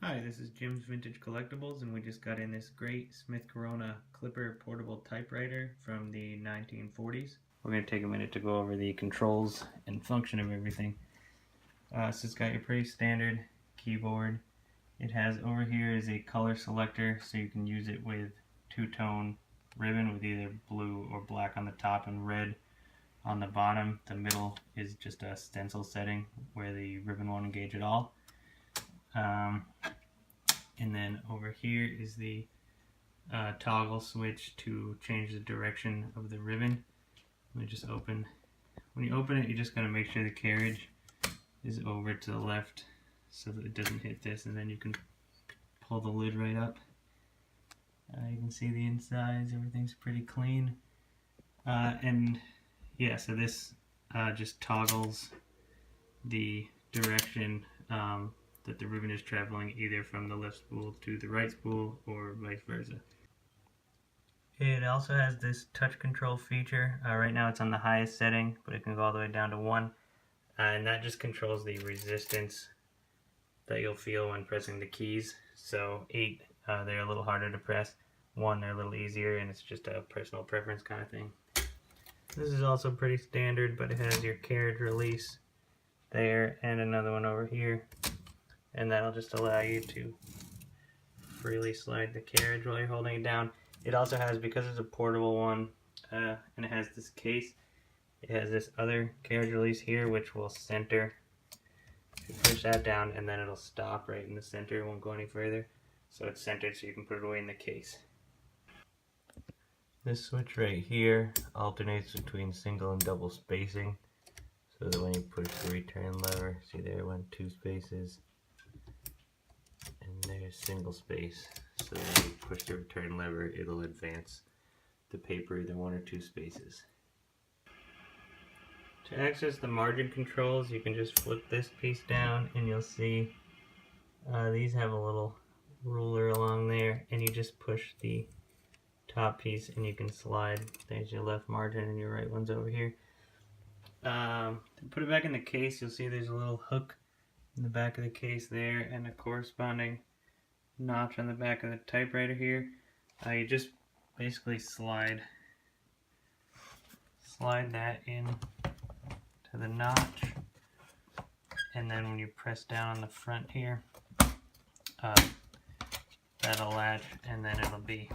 Hi, this is Jim's Vintage Collectibles, and we just got in this great Smith Corona Clipper portable typewriter from the 1940s. We're going to take a minute to go over the controls and function of everything. So it's got your pretty standard keyboard. It has over here is a color selector, so you can use it with two-tone ribbon with either blue or black on the top and red on the bottom. The middle is just a stencil setting where the ribbon won't engage at all. And then over here is the toggle switch to change the direction of the ribbon. Let me just open. When you open it, you just gotta make sure the carriage is over to the left so that it doesn't hit this, and then you can pull the lid right up. You can see the insides, everything's pretty clean. And yeah, so this just toggles the direction that the ribbon is traveling, either from the left spool to the right spool or vice versa. It also has this touch control feature. Right now it's on the highest setting, but it can go all the way down to 1. And that just controls the resistance that you'll feel when pressing the keys. So 8, they're a little harder to press. 1, they're a little easier, and it's just a personal preference kind of thing. This is also pretty standard, but it has your carriage release there and another one over here. And that'll just allow you to freely slide the carriage while you're holding it down. It also has, because it's a portable one, and it has this case, it has this other carriage release here which will center. You push that down and then it'll stop right in the center, it won't go any further. So it's centered so you can put it away in the case. This switch right here alternates between single and double spacing, so that when you push the return lever, see there it went 2 spaces. And there's single space, so when you push the return lever, it'll advance the paper either 1 or 2 spaces. To access the margin controls, you can just flip this piece down and you'll see these have a little ruler along there, and you just push the top piece and you can slide. There's your left margin and your right one's over here. To put it back in the case, you'll see there's a little hook in the back of the case there and a corresponding notch on the back of the typewriter here. You just basically slide that in to the notch, and then when you press down on the front here, that'll latch, and then it'll be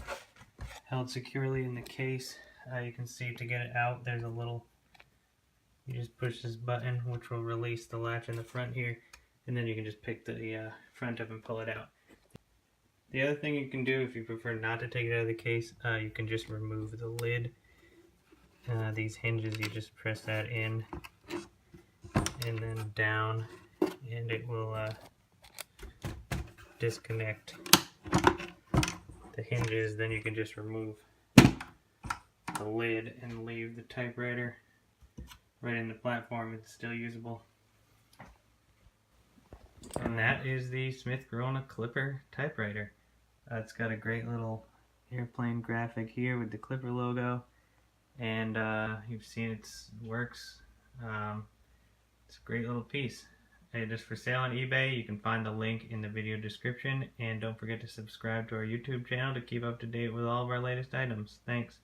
held securely in the case. You can see to get it out, there's a little, you just push this button which will release the latch in the front here, and then you can just pick the front up and pull it out. The other thing you can do, if you prefer not to take it out of the case, you can just remove the lid. These hinges, you just press that in and then down, and it will disconnect the hinges. Then you can just remove the lid and leave the typewriter right in the platform. It's still usable. And that is the Smith Corona Clipper typewriter. It's got a great little airplane graphic here with the Clipper logo, and you've seen it works. It's a great little piece. It is for sale on eBay. You can find the link in the video description, and don't forget to subscribe to our YouTube channel to keep up to date with all of our latest items. Thanks.